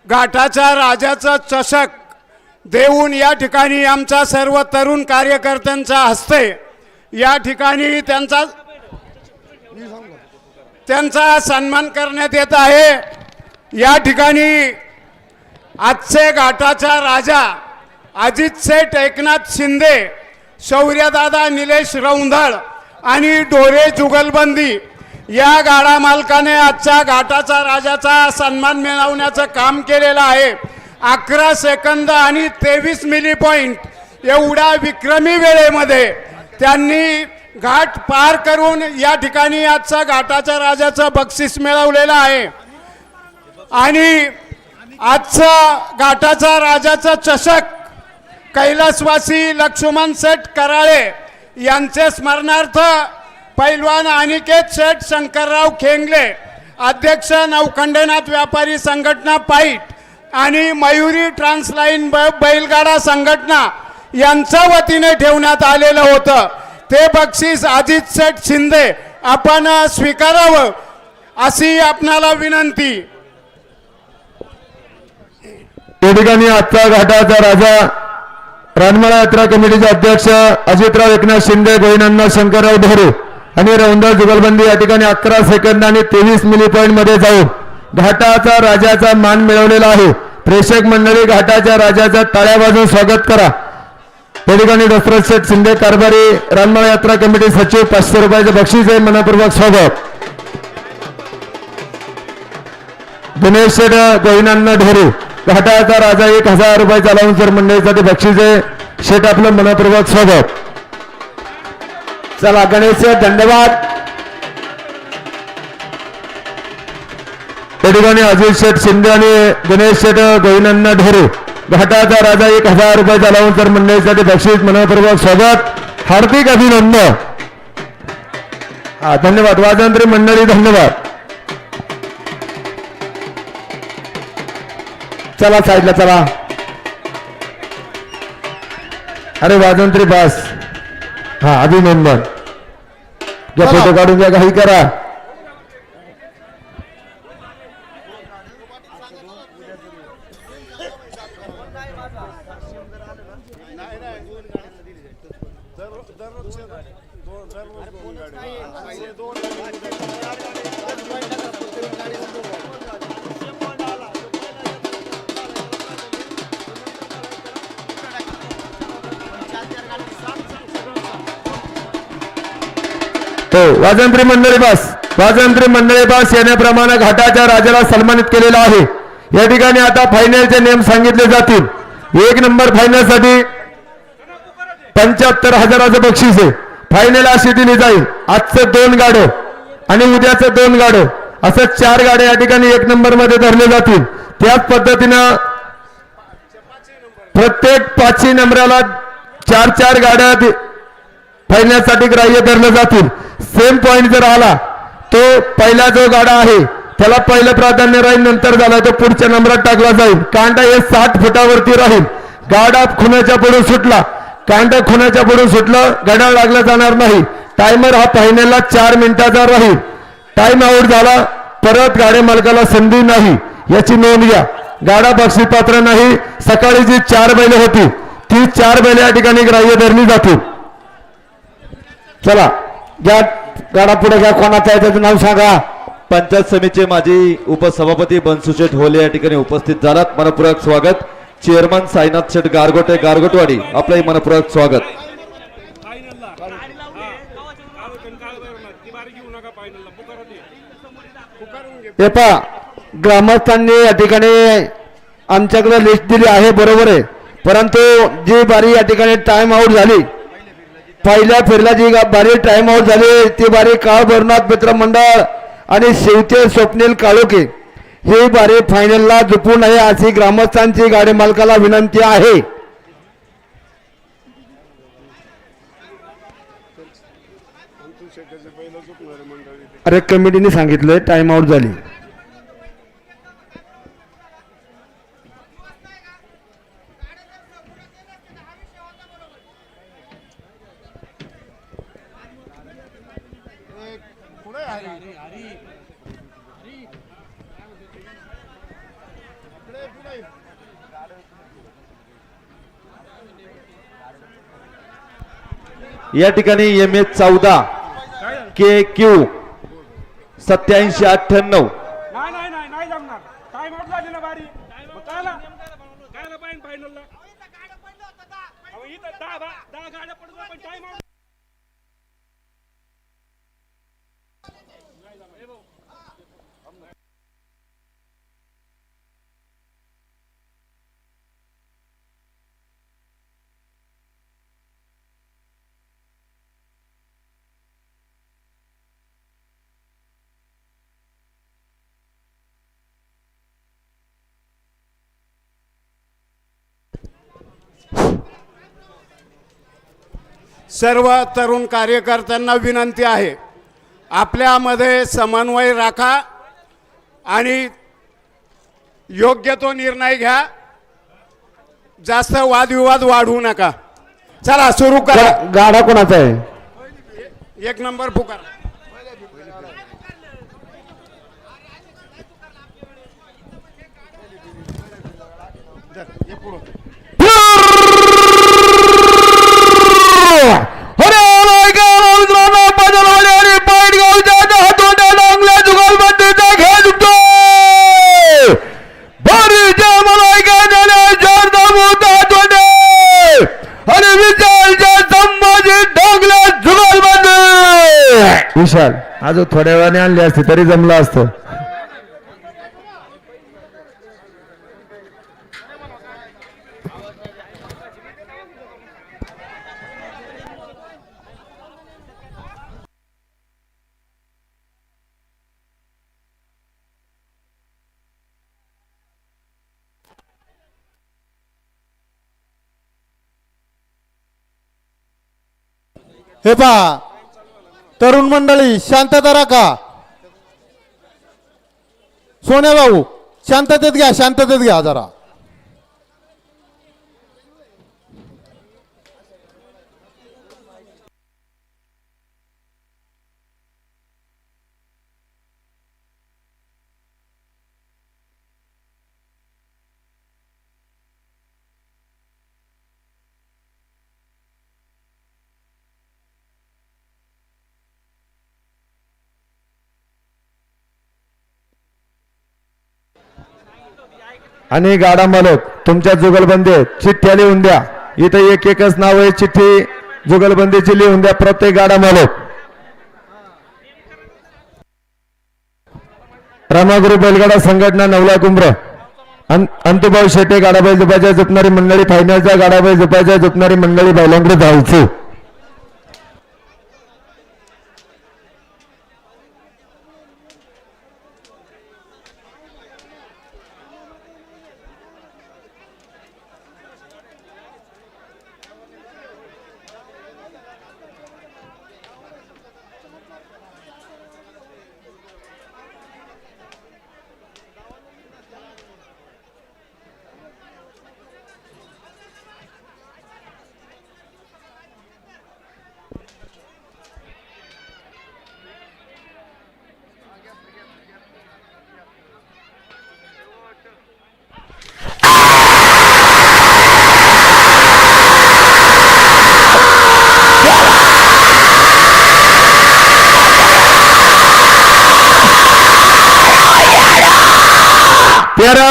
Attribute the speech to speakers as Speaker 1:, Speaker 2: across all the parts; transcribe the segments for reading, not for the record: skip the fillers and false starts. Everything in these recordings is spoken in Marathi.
Speaker 1: घाटाच्या राजाचा चषक देऊन या ठिकाणी आमच्या सर्व तरुण कार्यकर्त्यांच्या हस्ते या ठिकाणी त्यांचा सन्मान करण्यात येत आहे। या ठिकाणी आजचे घाटाचा राजा अजित शेठ एकनाथ शिंदे, शौर्यदादा निलेश रौंधळ आणि ढोरे जुगलबंदी या गाडा मालकाने आजच्या घाटाचा राजाचा सन्मान मिळवण्याचं काम केलेलं आहे। 11 सेकंद आणि 23 मिली पॉइंट एवढ्या विक्रमी वेळेमध्ये त्यांनी घाट पार करून या ठिकाणी आजचा घाटाच्या राजाचं बक्षीस मिळवलेलं आहे। आणि आजचा घाटाचा राजाचा चषक कैलासवासी लक्ष्मण शेठ कराळे यांचे स्मरणार्थ पैलवान अनिकेत शेठ शंकरराव खेंगले, अध्यक्ष नवखंडनाथ व्यापारी संघटना पाईट आणि मयुरी ट्रान्सलाइन बैलगाडा संघटना यांच्या वतीने ठेवण्यात आलेलं होतं। ते बक्षीस अजित शेठ शिंदे आपण स्वीकारावं अशी आपणाला विनंती।
Speaker 2: या ठिकाणी आजचा घाटाचा राजा रानमाळा यात्रा कमिटीचे अध्यक्ष अजितराव एकनाथ शिंदे, गोविंदनाथ शंकरराव ढोरे आणि रौंधळ जुगलबंदी या ठिकाणी 11 सेकंद आणि 23 मिली पॉइंट मध्ये जाऊन घाटाचा राजाचा मान मिळवलेला आहे। प्रेक्षक मंडळी घाटाच्या राजाचा टाळ्या वाजवून स्वागत करा। या ठिकाणी दशरथ शेठ शिंदे कारभारी रानमाळा यात्रा कमिटी सचिव 500 रुपयाचे बक्षीस आहे, मनपूर्वक स्वागत। दिनेश शेठ गोविंदनाथ ढोरे घाटाचा राजा 1000 रुपयाचा लावून मंडळीसाठी बक्षीस आहे, शेठ आपलं मनपूर्वक स्वागत।
Speaker 3: चला गणेश धन्यवाद।
Speaker 2: या ठिकाणी अजित शेठ शिंदे आणि गणेश शेठ गोविंदनाथ ढोरे घाटाचा राजा 1000 रुपयाचा लावून मंडळीसाठी बक्षीस, मनपूर्वक स्वागत, हार्दिक अभिनंदन। धन्यवाद वाजंत्री मंडळी, धन्यवाद।
Speaker 3: चला साईडला चला।
Speaker 2: अरे वाजंत्री बस, हा अभिनंदन घ्या, फोटो काढून घ्या, काही करा। वाजंत्री मंडळी बस, वाजंत्री मंडळी बस येण्याप्रमाणे घाटाच्या राजाला सन्मानित केलेला आहे। या ठिकाणी आता फायनलचे नियम सांगितले जातील। 1 नंबर फायनल साठी 75,000चं बक्षीस आहे। फायनल अशी दिली जाईल, आजचं 2 गाडो आणि उद्याचं 2 गाडो असं 4 गाड्या या ठिकाणी 1 नंबर मध्ये धरले जातील। त्याच पद्धतीनं प्रत्येक 5 नंबराला 4 गाड्या फायनल साठी ग्राह्य धरले जातील। सेम पॉइंट जर आला तो पहिला जो गाडा आहे त्याला पहिलं प्राधान्य राहील, नंतर झाला तो पुढच्या नंबरात टाकला जाईल। कांटा हे 60 फुटावरती राहील। गाडा खुणाच्या पुढून सुटला, कांटा खुणाच्या पुढून सुटलं, घड्याळ लागला जाणार नाही। टायमर हा फायनलला 4 मिनिटाचा राहील। टाइम आउट झाला परत गाड्या मालकाला संधी नाही, याची नोंद घ्या। गाडा बक्षीस पात्र नाही। सकाळी जी 4 बैल होती ती 4 बैल या ठिकाणी ग्राह्य धरली जातील।
Speaker 3: चला घ्या गाडा पुढे घ्या, कोणाचा आहे त्याचं नाव सांगा।
Speaker 4: पंचायत समितीचे माजी उपसभापती बनसुशेठ होले या ठिकाणी उपस्थित झालात, मनपूर्वक स्वागत। चेअरमन साईनाथ शेठ गारगोटे गारगोटवाडी आपलंही मनपूर्वक स्वागत।
Speaker 3: हे पहा ग्रामस्थांनी या ठिकाणी आमच्याकडे लिस्ट दिली आहे, बरोबर आहे, परंतु जी बारी या ठिकाणी टाइम आउट झाली, पहिल्या फेरीला जी बारी टाइम आउट झाली ती बारी काळ भरनाथ मित्र मंडळ आणि शिवते स्वप्नील काळोखे ही बारी फायनलला झुकू नये अशी ग्रामस्थांची गाडी मालकाला विनंती आहे। अरे कमिटीने सांगितलं टाइम आउट झाली।
Speaker 4: या ठिकाणी MH14 KQ 8798
Speaker 5: नाही नाही नाही नाही जमणार टाइम आउट झाली ना बारी मग कायला पाहिजे फायनलला इथं 10 गाड्या पडतो पण टाइम आउट
Speaker 1: सर्व तरुण कार्यकर्त्यांना विनंती आहे, आपल्यामध्ये समन्वय राखा आणि योग्य तो निर्णय घ्या. जास्त वादविवाद वाढवू नका. चला सुरू करा.
Speaker 3: गाडा कोणाचा आहे?
Speaker 1: 1 नंबर पुकार.
Speaker 2: विशाल अजून थोड्या वेळाने आणली असती तरी जमलं असतं.
Speaker 6: हे पहा तरुण मंडळी शांतता राखा. सोन्या भाऊ शांततेत घ्या, शांततेत घ्या जरा.
Speaker 2: आणि गाडा मालक तुमच्या जुगलबंदीत चिठ्ठ्या लिहून द्या. इथं एक एकच नाव आहे, चिठ्ठी जुगलबंदीची लिहून द्या प्रत्येक गाडा मालक. रामागुरु बैलगाडा संघटना नवला कुंभ्र अंतुभाऊ शेटे गाडाबाई झोपायच्या झोपणारी मंडळी फायनलच्या गाडाबाई झोपायच्या झोपणारी मंडळी बैलांकडे जायची.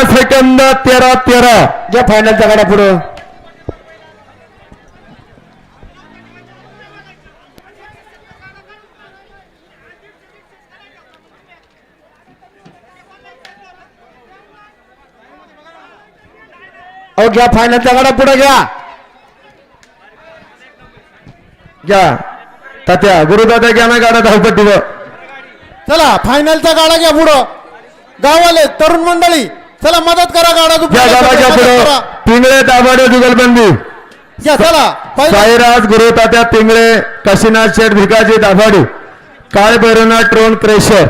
Speaker 2: सेकंद 13
Speaker 3: घ्या फायनलचा गाडा पुढं. अहो घ्या फायनलचा गाडा पुढे घ्या.
Speaker 2: घ्या तात्या गुरुदादा घ्या ना गाडा धावपट्टीवर.
Speaker 6: चला फायनलचा गाडा घ्या पुढं. गावाले तरुण मंडळी चला मदत करा. गाडा
Speaker 2: घ्या गाडा पुढं. पिंगळे दाभाडे जुगलबंदी.
Speaker 6: घ्या चला.
Speaker 2: साईराज गुरु तात्या पिंगळे काशीनाथ शेठ भिकाजी दाभाडे काळ भैरवनाथ ट्रोन क्रेशर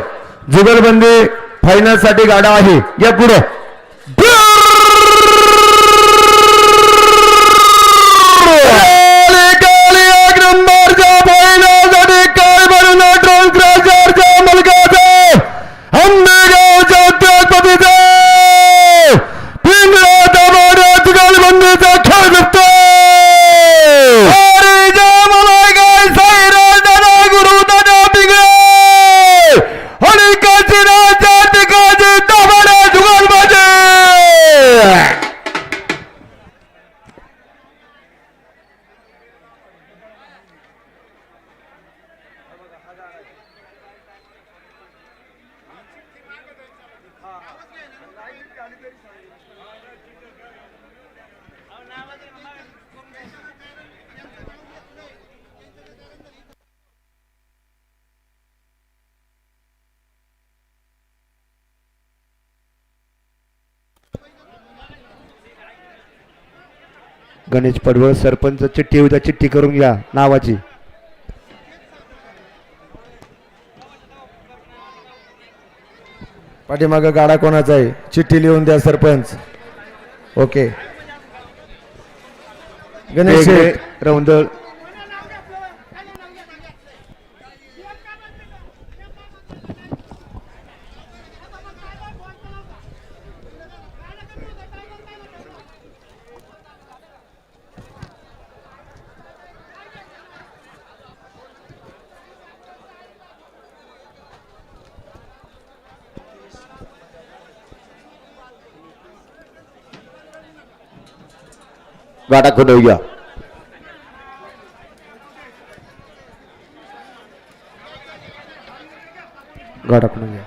Speaker 2: जुगलबंदी फायनल साठी गाडा आहे. घ्या पुढं.
Speaker 3: गणेश पडवळ सरपंच चिठ्ठी उद्या चिठ्ठी करून घ्या नावाची.
Speaker 2: पाठीमाग गाडा कोणाचा आहे चिठ्ठी लिहून द्या सरपंच. ओके गणेश
Speaker 3: वेगळे
Speaker 2: शेठ.
Speaker 3: रौंदळ गाडा खुणवूया. गाडा खुणवूया.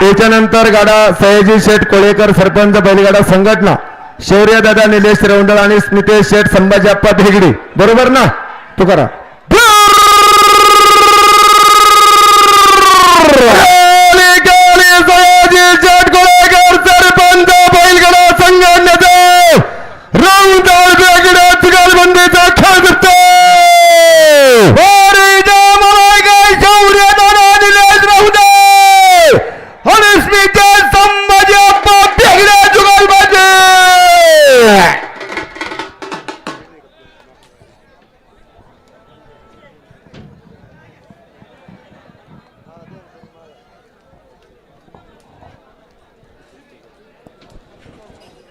Speaker 2: त्याच्यानंतर गाडा सयाजी शेठ कोळेकर सरपंच बैलगाडा संघटना शौर्य दादा निलेश रौंदळ आणि स्मितेश शेठ संभाजी अप्पा भेगडी. बरोबर ना तू करा. सयाजी शेठ कोळेकर सरपंच बैलगाडा संघटनेचा रौंदळ भेगडा चुकालबंदीचा खेळ करतो.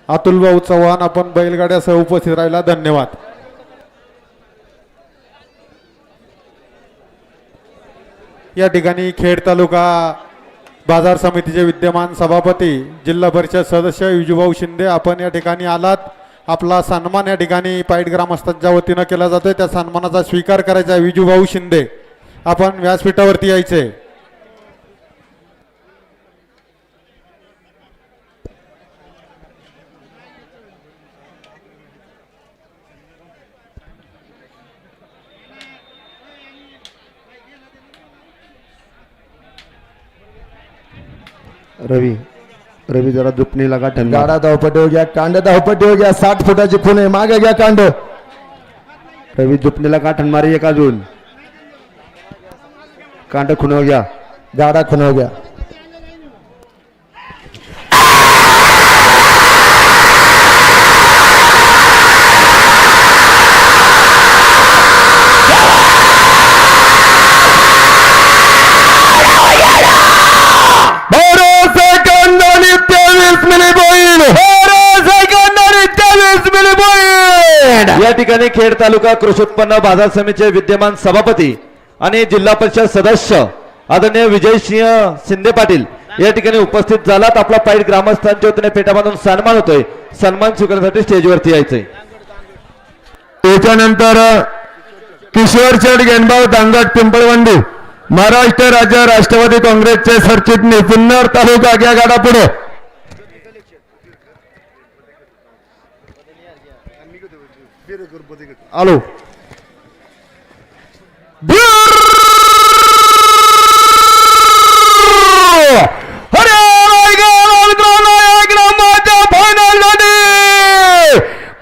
Speaker 6: अतुल भाऊ चव्हाण आपण बैलगाड्यासह उपस्थित राहिला, धन्यवाद. या ठिकाणी खेड तालुका बाजार समितीचे विद्यमान सभापती जिल्हा परिषद सदस्य विजूभाऊ शिंदे आपण या ठिकाणी आलात. आपला सन्मान या ठिकाणी पाईट ग्रामस्थांच्या वतीनं केला जातोय. त्या सन्मानाचा स्वीकार करायचा आहे. विजूभाऊ शिंदे आपण व्यासपीठावरती यायचे.
Speaker 3: रवी रवी जरा दुपणीला गाठण.
Speaker 2: गाडा धावपट्टी हो गया, कांड धावपट्टी हो गया. 60 फुटाची खून आहे, मागे घ्या कांड.
Speaker 3: रवी दुपणीला गाठण मारी एक अजून. कांड खुणव घ्या.
Speaker 2: गाडा खुणव गया.
Speaker 4: या ठिकाणी खेड तालुका कृषी उत्पन्न बाजार समितीचे विद्यमान सभापती आणि जिल्हा परिषद सदस्य आदरणीय विजयसिंह शिंदे पाटील या ठिकाणी उपस्थित झालात. आपला पाईट ग्रामस्थांच्या वतीने पेटा बांधून सन्मान होतोय. सन्मान स्वीकारण्यासाठी स्टेजवरती यायचंय.
Speaker 2: त्याच्यानंतर किशोर शेठ गेनभाऊ दांगट पिंपळवंडी महाराष्ट्र राज्य राष्ट्रवादी काँग्रेसचे सरचिटणीस जुन्नर तालुका घ्या गाडा पुढे.
Speaker 3: आलो.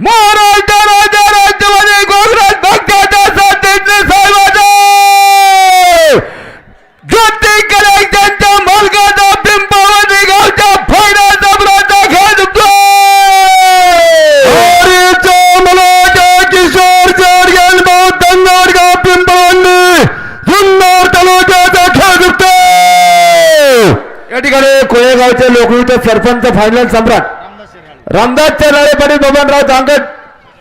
Speaker 2: महाराष्ट्र राज्य राष्ट्रवादी काँग्रेस पक्षाच्या सरचिटणीस साहेबांचा ज्योती कलेक्शनच्या मालकाचा पिंपळवंडी गावच्या फायदा जबराचा खेळ जिंकतो. किशोर शेठ गेनभाऊ दंगडगाव पिंपळवंडी जुन्नर तालुक्याचा खेळ जिंकतो.
Speaker 3: या ठिकाणी कोळेगावचे लोकयुक्त सरपंच फायनल सम्राट रामदास चेलारे पाटील बबनराव दांगट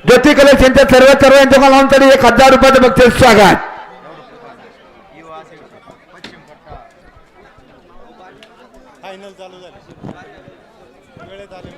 Speaker 3: ज्योती कलेक्शनच्या सर्व यांच्या मालांसाठी 1000 रुपयाचं बक्षीस स्वागत.
Speaker 6: फायनल चालू झाली. वेळेत आले.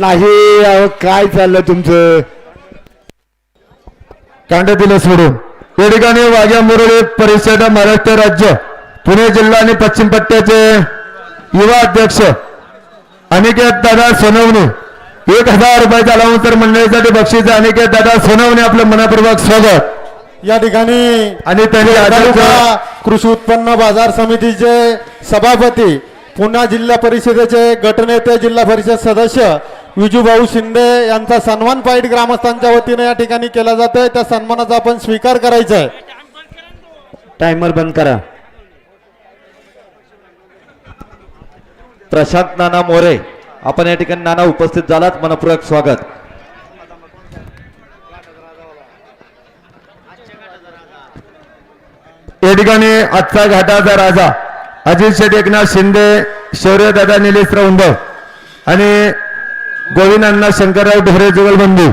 Speaker 3: नाही अहो, काय चाललं तुमचं?
Speaker 2: कांड दिलं सोडून या ठिकाणी वाघ्या मुरळी परिषद महाराष्ट्र राज्य पुणे जिल्हा आणि पश्चिम पट्ट्याचे युवा अध्यक्ष अनिकेत दादा सोनवणे 1000 रुपयाचा अलाउन्सर मंडळीसाठी बक्षीस अनिकेत दादा सोनवणे आपलं मनपूर्वक स्वागत.
Speaker 6: या ठिकाणी
Speaker 2: आणि त्यांनी
Speaker 6: तालुका कृषी उत्पन्न बाजार समितीचे सभापती पुणे जिल्हा परिषदेचे गटनेते जिल्हा परिषद सदस्य विजूभाऊ शिंदे यांचा सन्मान पाईट ग्रामस्थांच्या वतीने या ठिकाणी केला जातोय. त्या सन्मानाचा आपण स्वीकार करायचा आहे.
Speaker 3: टायमर बंद करा.
Speaker 4: प्रशांत नाना मोरे आपण या ठिकाणी नाना उपस्थित झालात, मनपूर्वक स्वागत.
Speaker 2: या ठिकाणी आजचा घाटाचा राजा अजित शेठ एकनाथ शिंदे शौर्यदादा निलेश रौंदळ आणि गोविंद अण्णा शंकरराव ढोरे जुगलबंधू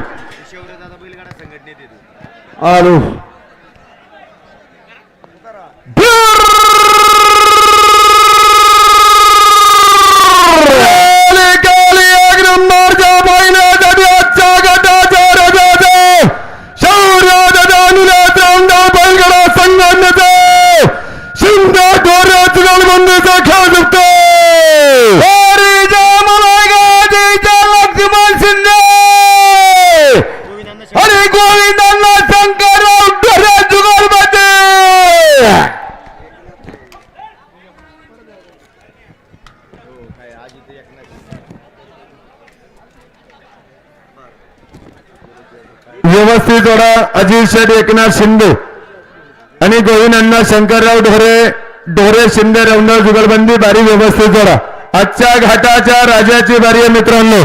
Speaker 3: आलो.
Speaker 2: व्यवस्थित जोडा अजित शेठ एकनाथ शिंदे आणि गोविंद अण्णा शंकरराव ढोरे शिंदे रौंदळ जुगलबंदी बारी व्यवस्थित जोडा. आजच्या घाटाच्या राजाची बारी आहे मित्रांनो.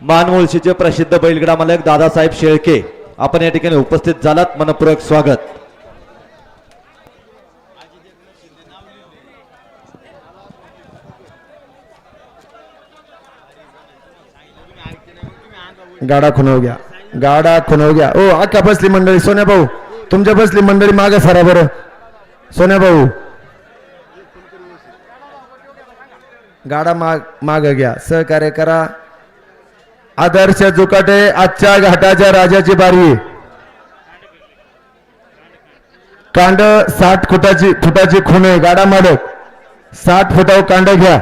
Speaker 4: मानमुळशीचे प्रसिद्ध बैलगाडा मालक दादासाहेब शेळके आपण या ठिकाणी उपस्थित झालात, मनपूर्वक स्वागत.
Speaker 2: गाडा खुनव घ्या, गाडा खुनव घ्या. ओ अख्खा बसली मंडळी. सोन्या भाऊ तुमच्या बसली मंडळी माग सारा बरं. सोन्या भाऊ गाडा माग घ्या, सहकार्य करा. आदर्श जुकाटे आजच्या घाटाच्या राजाची बारी. कांड 60 फुटाची खूण आहे. गाडा मालक 60 फुटावर कांड घ्या.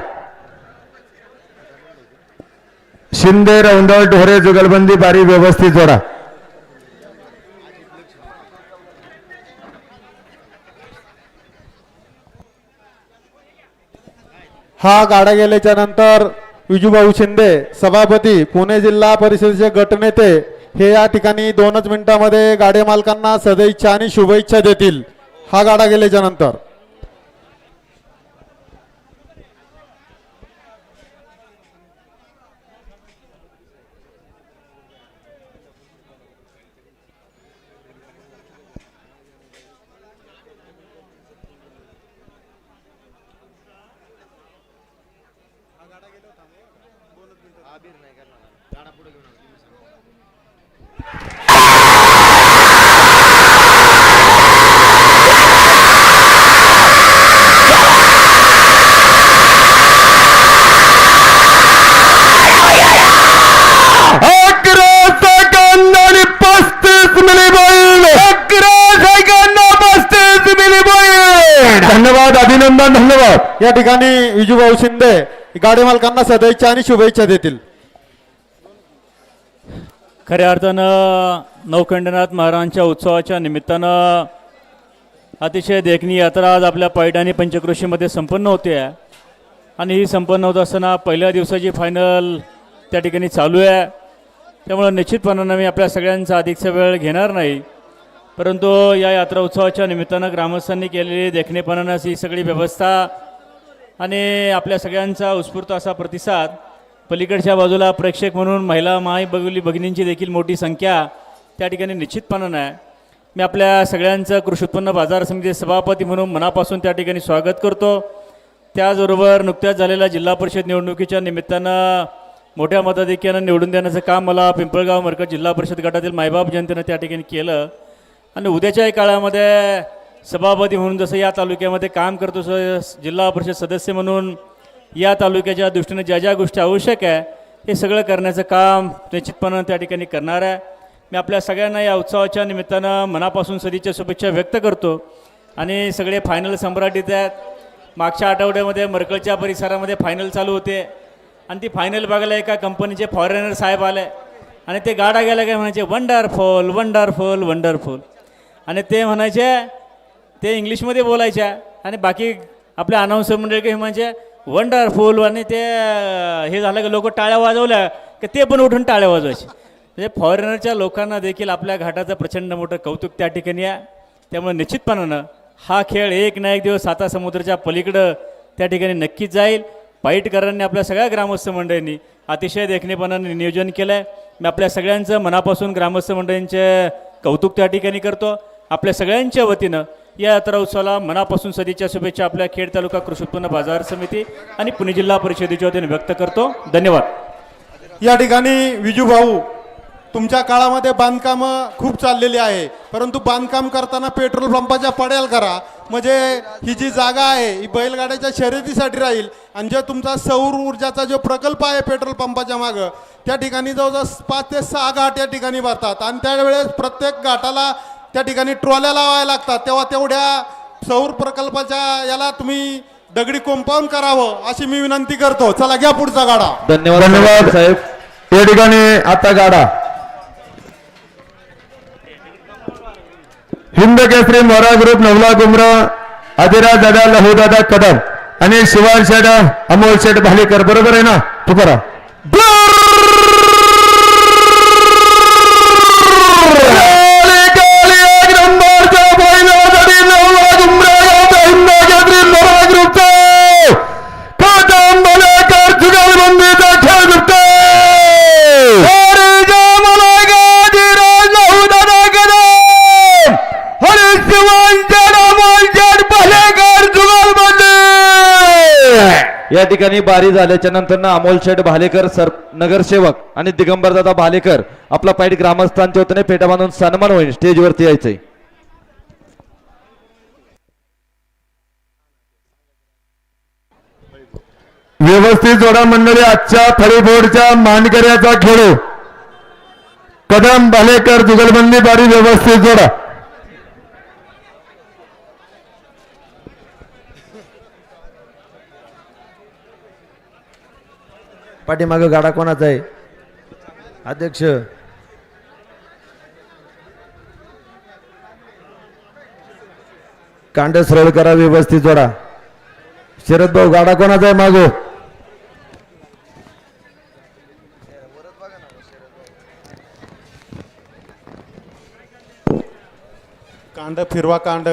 Speaker 2: शिंदे रौंदळ ढोरे जुगलबंदी बारी व्यवस्थित जोडा.
Speaker 6: हा गाडा गेल्याच्या नंतर विजूभाऊ शिंदे सभापती पुणे जिल्हा परिषदेचे गटनेते हे या ठिकाणी 2च मिनिटांमध्ये गाडे मालकांना सदिच्छा आणि शुभेच्छा देतील. हा गाडा गेल्याच्या नंतर
Speaker 2: धन्यवाद, अभिनंदन, धन्यवाद.
Speaker 6: या ठिकाणी विजूभाऊ शिंदे गाडी मालकांना सदिच्छा आणि शुभेच्छा देतील.
Speaker 7: खऱ्या अर्थानं नौखंडनाथ महाराजांच्या उत्सवाच्या निमित्तानं अतिशय देखणी यात्रा आज आपल्या पैठणी पंचक्रोशीमध्ये संपन्न होते आहे. आणि ही संपन्न होत असताना पहिल्या दिवसाची फायनल त्या ठिकाणी चालू आहे. त्यामुळं निश्चितपणानं मी आपल्या सगळ्यांचा अधिकचा वेळ घेणार नाही, परंतु या यात्रा उत्सवाच्या निमित्तानं ग्रामस्थांनी केलेली देखणेपणानं ही सगळी व्यवस्था आणि आपल्या सगळ्यांचा उत्स्फूर्त असा प्रतिसाद, पलीकडच्या बाजूला प्रेक्षक म्हणून महिला माई बघिनींची देखील मोठी संख्या त्या ठिकाणी निश्चितपणानं आहे. मी आपल्या सगळ्यांचं कृषी उत्पन्न बाजार समिती सभापती म्हणून मनापासून त्या ठिकाणी स्वागत करतो. त्याचबरोबर नुकत्याच झालेल्या जिल्हा परिषद निवडणुकीच्या निमित्तानं मोठ्या मताधिक्यानं निवडून देण्याचं काम मला पिंपळगाव मरकज जिल्हा परिषद गटातील मायबाप जनतेनं त्या ठिकाणी केलं आणि उद्याच्याही काळामध्ये सभापती म्हणून जसं या तालुक्यामध्ये काम करतो जिल्हा परिषद सदस्य म्हणून या तालुक्याच्या दृष्टीने ज्या ज्या गोष्टी आवश्यक आहे हे सगळं करण्याचं काम निश्चितपणे त्या ठिकाणी करणार आहे. मी आपल्या सगळ्यांना या उत्सवाच्या निमित्तानं मनापासून सदिच्छा शुभेच्छा व्यक्त करतो आणि सगळे फायनल सम्राट इथे आहेत. मागच्या आठवड्यामध्ये मरकळच्या परिसरामध्ये फायनल चालू होते आणि ती फायनल बघायला एका कंपनीचे फॉरेनर साहेब आले आणि ते गाडा गेला काय म्हणायचे वंडरफुल वंडरफुल वंडरफुल आणि ते म्हणायचे ते इंग्लिशमध्ये बोलायच्या आणि बाकी आपल्या अनाऊन्सर मंडळी काही म्हणजे वंडरफुल आणि ते हे झालं की लोक टाळ्या वाजवल्या की ते पण उठून टाळ्या वाजवायचे. म्हणजे फॉरेनरच्या लोकांना देखील आपल्या घाटाचं प्रचंड मोठं कौतुक त्या ठिकाणी आहे. त्यामुळे निश्चितपणानं हा खेळ एक ना एक दिवस साता समुद्राच्या पलीकडं त्या ठिकाणी नक्कीच जाईल. पाईटकरांनी आपल्या सगळ्या ग्रामस्थ मंडळींनी अतिशय देखणेपणाने नियोजन केलं आहे. मी आपल्या सगळ्यांचं मनापासून ग्रामस्थ मंडळींचे कौतुक त्या ठिकाणी करतो. आपल्या सगळ्यांच्या वतीनं या यात्रा उत्सवाला मनापासून सदिच्छा शुभेच्छा आपल्या खेड तालुका कृषी उत्पन्न बाजार समिती आणि पुणे जिल्हा परिषदेच्या वतीने व्यक्त करतो. धन्यवाद.
Speaker 6: या ठिकाणी विजू भाऊ, तुमच्या काळामध्ये बांधकामं खूप चाललेली आहे, परंतु बांधकाम करताना पेट्रोल पंपाच्या पडेल करा, म्हणजे ही जी जागा आहे ही बैलगाड्याच्या शर्यतीसाठी राहील. आणि जे तुमचा सौर ऊर्जाचा जो प्रकल्प आहे पेट्रोल पंपाच्या मागं, त्या ठिकाणी जवळजवळ 5 ते 6 घाट या ठिकाणी भरतात आणि त्यावेळेस प्रत्येक घाटाला त्या ठिकाणी ट्रॉल्या लावायला लागतात. तेव्हा तेवढ्या सौर प्रकल्पाच्या याला तुम्ही दगडी कंपाऊंड करावं अशी मी विनंती करतो. चला घ्या पुढचा गाडा.
Speaker 4: धन्यवाद साहेब.
Speaker 2: या ठिकाणी आता गाडा हिंद केसरी मोरा ग्रुप नवला गुमरा आदिराज दादा लहूदादा कदम आणि शिवान शेठ अमोल शेठ भालेकर, बरोबर आहे ना? तू करा
Speaker 4: या ठिकाणी बारी झाल्याच्या नंतर अमोल शेठ भालेकर नगरसेवक आणि दिगंबर दादा भालेकर आपला पाईट ग्रामस्थांच्या वतीने फेटा बांधून सन्मान होईल. स्टेजवरती यायचंय.
Speaker 2: व्यवस्थित जोडा मंडळी. आजच्या फळीफोडच्या मानकऱ्याचा खेळ कदम भालेकर जुगलबंदी बारी व्यवस्थित जोडा.
Speaker 3: पाठीमागे गाडा कोणाचा आहे अध्यक्ष? कांड सरळ करा, व्यवस्थित जोडा. शरद भाऊ गाडा कोणाचा आहे मागो?
Speaker 6: कांड फिरवा कांड.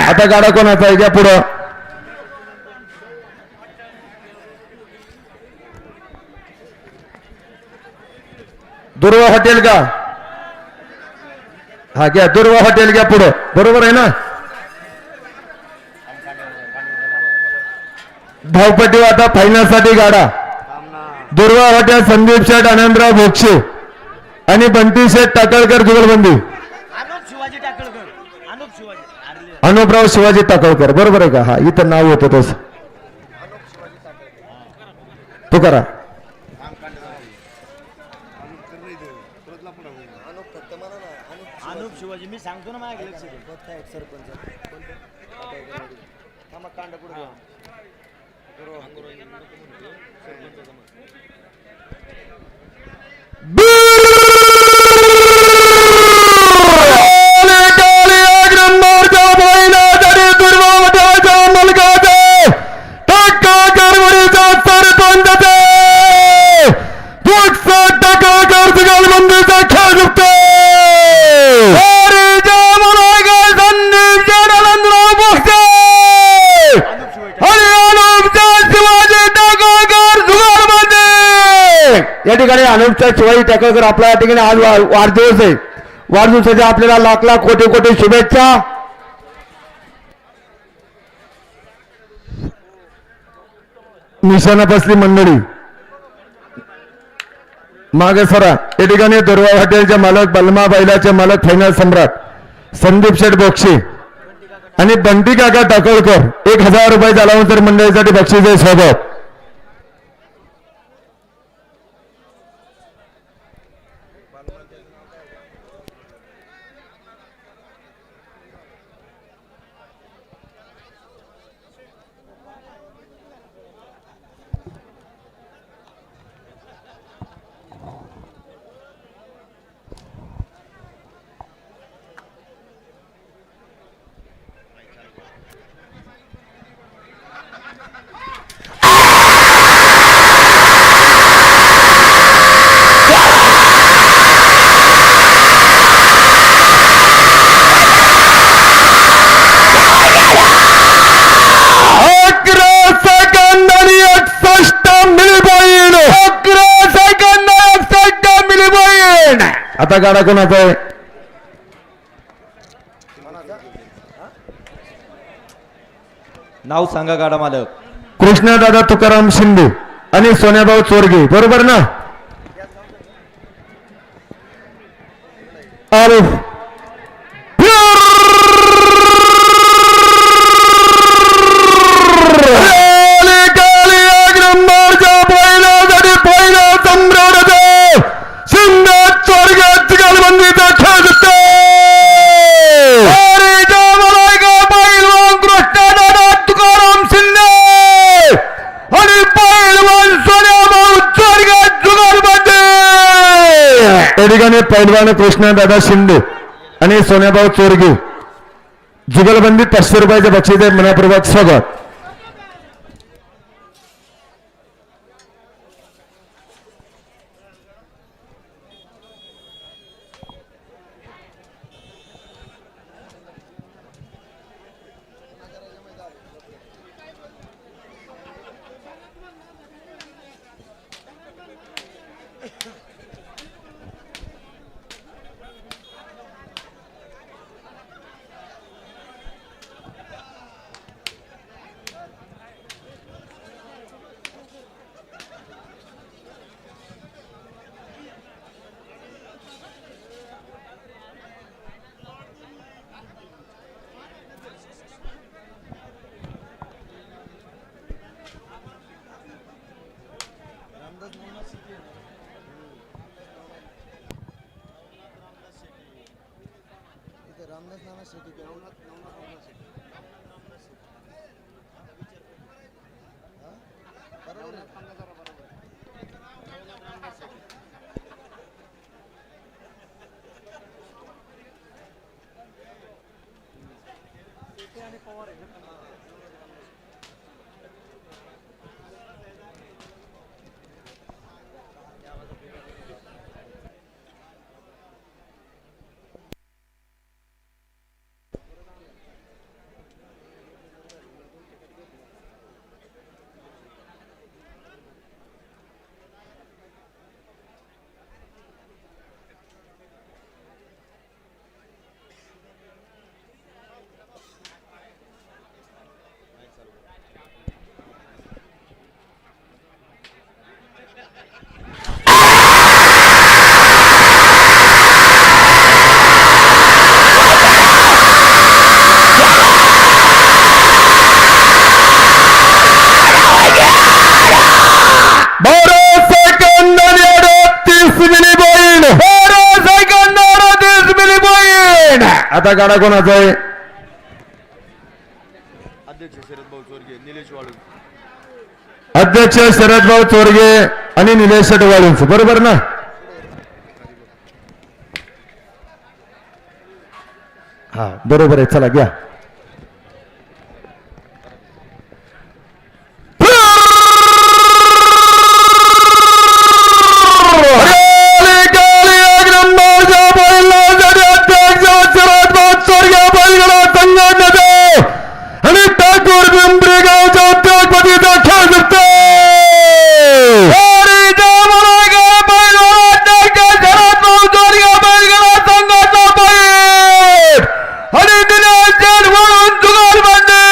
Speaker 2: आता गाडा कोणाचा आहे? घ्या पुढं. दुर्वा हॉटेल का? हा घ्या, दुर्वा हॉटेल घ्या पुढं, बरोबर आहे ना? धावपट्टी आता फायनलसाठी गाडा दुर्वा हॉटेल संदीप शेठ आनंदराव भोक्षे आणि बंटी शेठ टाकळकर जुगलबंदी. अनुपराव शिवाजी टाकळकर, बरोबर आहे का? हा इथं नाव होतं तसं. तो करा.
Speaker 8: अनुप शिवाजी मी सांगतो ना माझ्या लक्ष दे सरपंच कांड पुढे
Speaker 3: या ठिकाणी अनुपचा शिवाजी टाकळकर आपला या ठिकाणी आज वाढदिवस आहे. वाढदिवसाच्या आपल्याला लाख लाख कोटी कोटी शुभेच्छा.
Speaker 2: निशाणा बसली मंडळी मागे सरा. या ठिकाणी दुर्वा हॉटेलचे मालक, बलमा बैलाचे मालक, फायनल सम्राट संदीप शेठ बोक्षे आणि बंटी काका टाकळकर 1000 रुपये झाल्यानंतर मंडळीसाठी बक्षीस आहे सोबत. आता गाडा कोणाचा आहे?
Speaker 4: नाव सांगा गाडा मालक.
Speaker 2: कृष्णदादा तुकाराम शिंदे आणि सोन्याभाऊ चोरगे, बरोबर ना? आरिफ ठिकाणी पैलवान कृष्णदादा शिंदे आणि सोन्याभाऊ चोरगे जुगलबंदीत 500 रुपयाचे बक्षीस आहे. मनापूर्वक स्वागत. आता गाडा कोणाचा आहे? अध्यक्ष शरद भाऊ चोरगे आणि निलेश शेटवाळूंच, बरोबर ना? हा बरोबर आहे, चला घ्या. आणि ठाकूर पिंपरी गावच्या उद्योगपतीचा खेळ जिंकतो. आणि दिनेश म्हणून जुगार बंदी.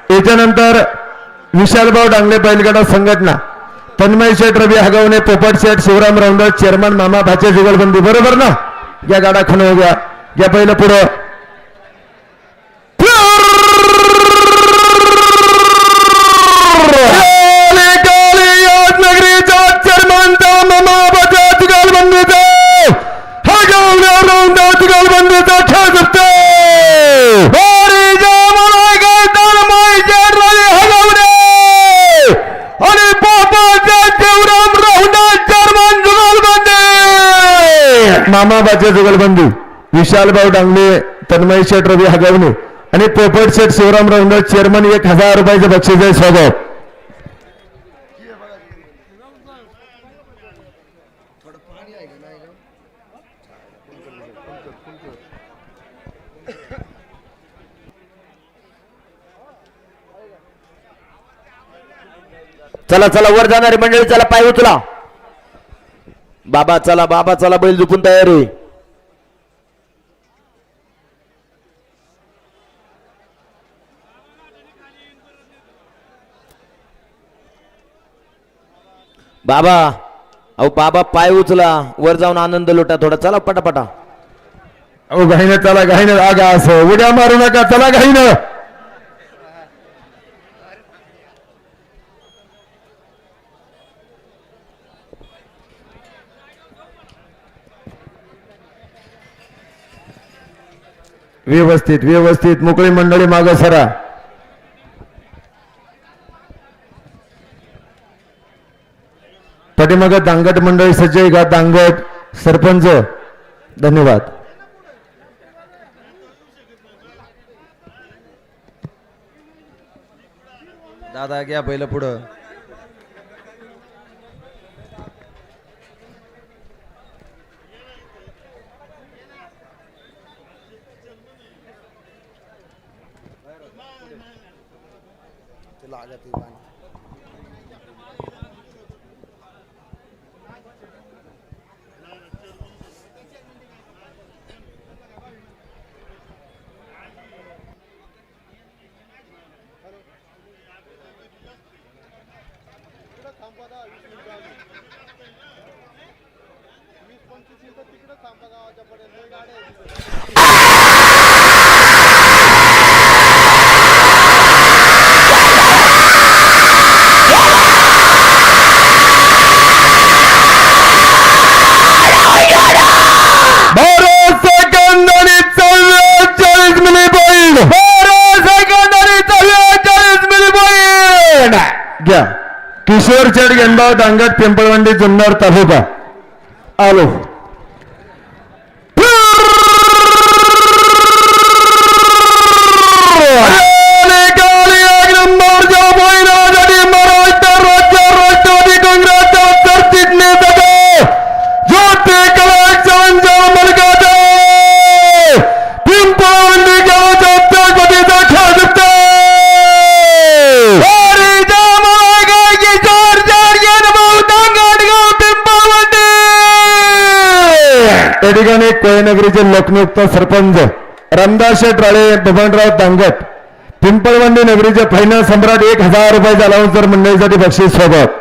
Speaker 2: त्याच्यानंतर विशालभाऊ डांगले बैलगाडा संघटना, तन्मय शेठ रवी हगवणे, पोपट शेठ, शिवराम राऊंडर, चेअरमन मामा भाचे जुगलबंदी, बरोबर ना? या गाडा खणू घ्या, या पहिलं पुढं. नगरीचा चेअरमनचा मामा भाचे जुगलबंदीचा हगवणे राऊंडर जुगलबंदीचा खेळ जिंकतो. मामा बाचे जुगलबंदी, विशालभाऊ डांगले, तन्मय शेठ रवी हगवणे आणि पोपट शेठ शिवराम राऊंडर, चेअरमन 1000 रुपयाचं बक्षीस आहे. स्वागत.
Speaker 3: चला चला वर जाणारी मंडळी, चला पाय उचला. बाबा चला, बैल झुपून तयार आहे. बाबा, अहो बाबा पाय उचला, वर जाऊन आनंद लुटा थोडा. चला पटापटा.
Speaker 2: अहो घाईनं चला, घाईनं आगा असं उड्या मारू नका, चला घाईनं. व्यवस्थित व्यवस्थित मोकळी मंडळी मागं सरा. पाठीमाग दांगट मंडळी सज्ज आहे का? दांगट सरपंच, धन्यवाद.
Speaker 4: दादा घ्या पहिलं पुढं.
Speaker 2: घ्या किशोर चढ गेंदाव डांगट पिंपळवंडी जुन्नर तालुका आलो या ठिकाणी कोयनगरीचे लोकनियुक्त सरपंच रामदास शेठ राळे बबनराव दांगट पिंपळवंडी नगरीचे फायनल सम्राट 1000 रुपयाचा अलाउन्स दर मंडळीसाठी बक्षीस सोबत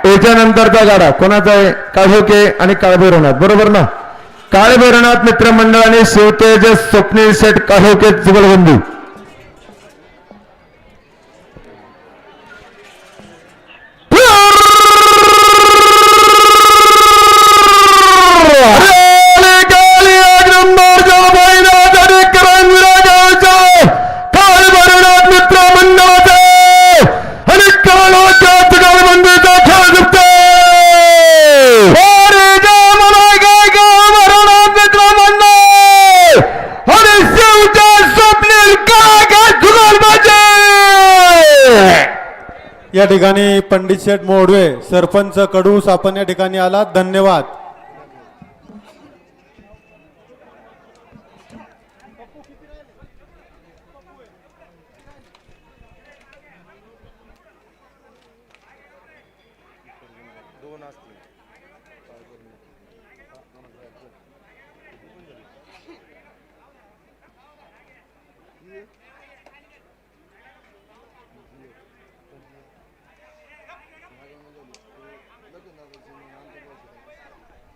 Speaker 2: याच्यानंतरचा गाडा कोणाचा आहे काढोके आणि काळभैरवनाथ बरोबर ना काळभैरवनाथ मित्रमंडळाने शिवतेज स्वप्नील शेठ काढोके जुगलबंधू
Speaker 6: या ठिकाणी पंडित शेठ मोडवे सरपंच कडूस आपण या ठिकाणी आलात धन्यवाद.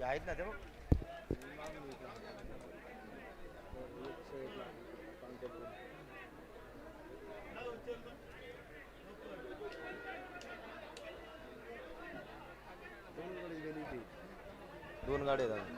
Speaker 8: आहेत ना ते मग दोन गाड्या आहेत.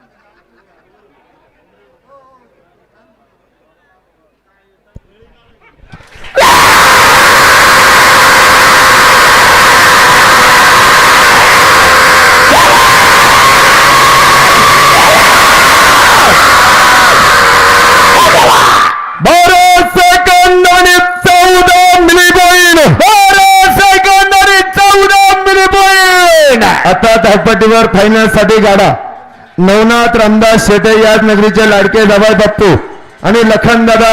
Speaker 2: आता धावपट्टीवर फायनल साठी गाडा नवनाथ रामदास शेटे याच नगरीचे लाडके दादा बाप्पू आणि लखन दादा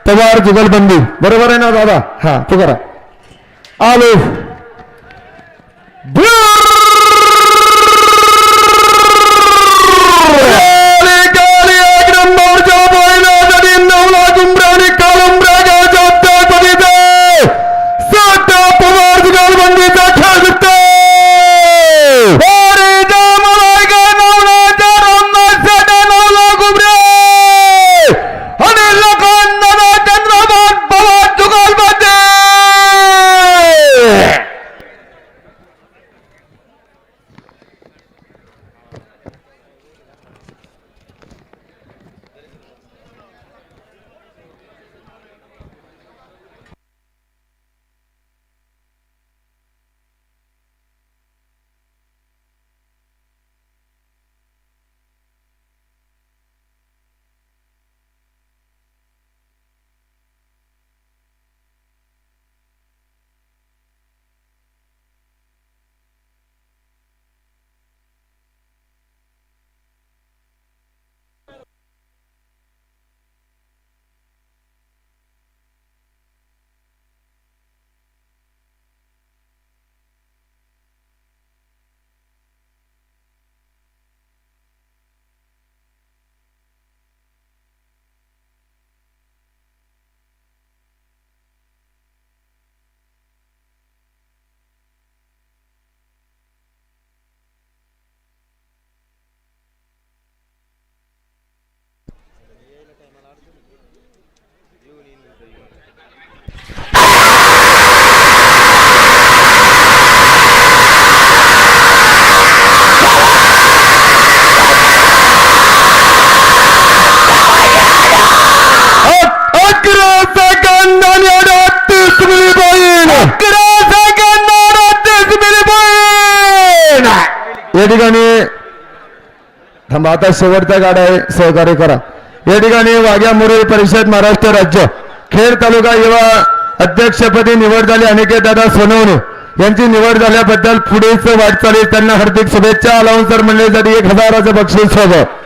Speaker 2: पवार जुगलबंधू बरोबर आहे ना दादा हा तू करा आलो पवार जुगलबंधूचा खेळ थांबा, आता शेवटचा गाडा आहे, सहकार्य करा. या ठिकाणी वाघ्या मुरळी परिषद महाराष्ट्र राज्य खेड तालुका युवा अध्यक्षपदी निवड झाली अनिकेत दादा सोनवणे यांची निवड झाल्याबद्दल पुढेच वाटचाली त्यांना हार्दिक शुभेच्छा. अलाउन्सर मंडळीसाठी 1000चं बक्षीस सोबत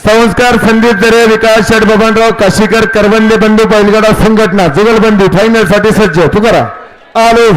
Speaker 2: संस्कार संदीप दरे, विकास शेठ बबनराव काशीकर, करवंदे बंधू बैलगाडा संघटना जुगलबंदी फायनल साठी सज्ज. तू करा आलो.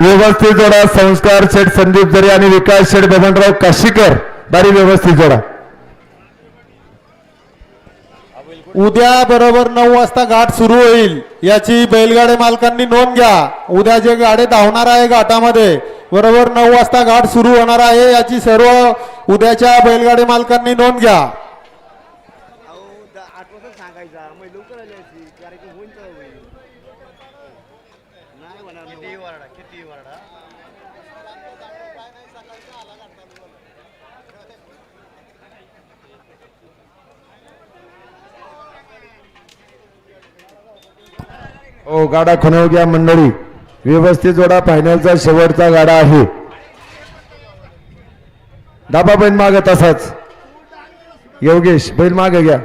Speaker 2: व्यवस्थित जोडा. संस्कार शेठ संदीप दरे आणि विकास शेठ बबनराव काशीकर बारी व्यवस्थित जोडा.
Speaker 6: उद्या बरोबर 9 वाजता घाट सुरू होईल याची बैलगाडे मालकांनी नोंद घ्या. उद्या जे गाडे धावणार आहे घाटामध्ये बरोबर 9 वाजता घाट सुरू होणार आहे याची सर्व उद्याच्या बैलगाडे मालकांनी नोंद घ्या.
Speaker 8: 8 वाजता सांगायचा मग लवकर आली असती कारण की होईल तर होईल नाही म्हणा किती वरडा
Speaker 2: हो गाडा खुणव घ्या मंडळी, व्यवस्थित जोडा. फायनलचा शेवटचा गाडा आहे. दाबा बैल माग तसाच. योगेश बैल माग घ्या.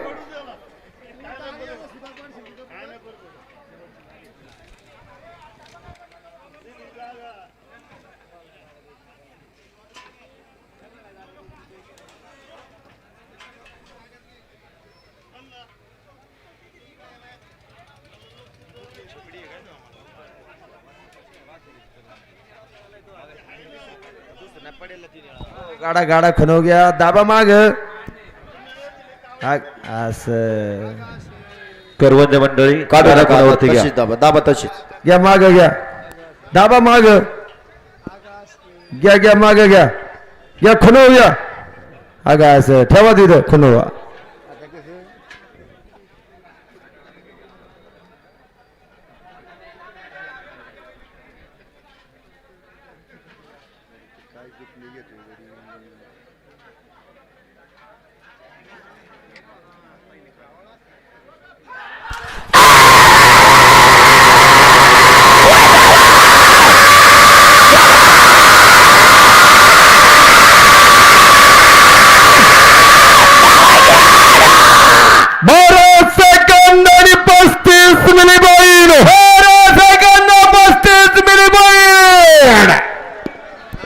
Speaker 2: गाडा गाडा खणव घ्या. दाबा माग असं
Speaker 4: करवंदे मंडळी कानावरती घ्या.
Speaker 3: दाबा तशीच
Speaker 2: घ्या माग घ्या. दाबा माग घ्या घ्या माग घ्या घ्या खुणव घ्या. अगा असं ठेवा तिथं खुणवा.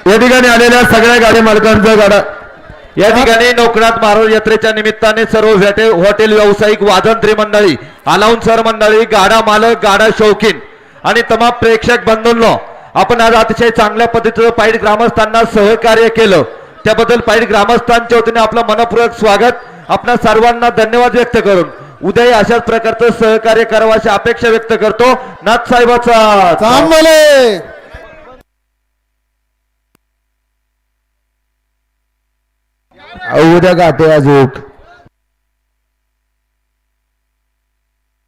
Speaker 2: या ठिकाणी आलेल्या सगळ्या गाडी मालकांचा गाडा.
Speaker 4: या ठिकाणी नौकनाथ मारोळ यात्रेच्या निमित्ताने सर्व हॉटेल व्यावसायिक वाजंत्री मंडळी, अलाउन्सर मंडळी, गाडा मालक, गाडा शौकीन आणि तमाम प्रेक्षक बंधूंनो, आपण आज अतिशय चांगल्या पद्धतीचं पाईड ग्रामस्थांना सहकार्य केलं त्याबद्दल पाईड ग्रामस्थांच्या वतीने आपलं मनपूर्वक स्वागत. आपल्या सर्वांना धन्यवाद व्यक्त करून उद्याही अशाच प्रकारचं सहकार्य करावं अशी अपेक्षा व्यक्त करतो. नाथ साहेबाचा
Speaker 6: चांगले
Speaker 2: उद्या गाठे अजूक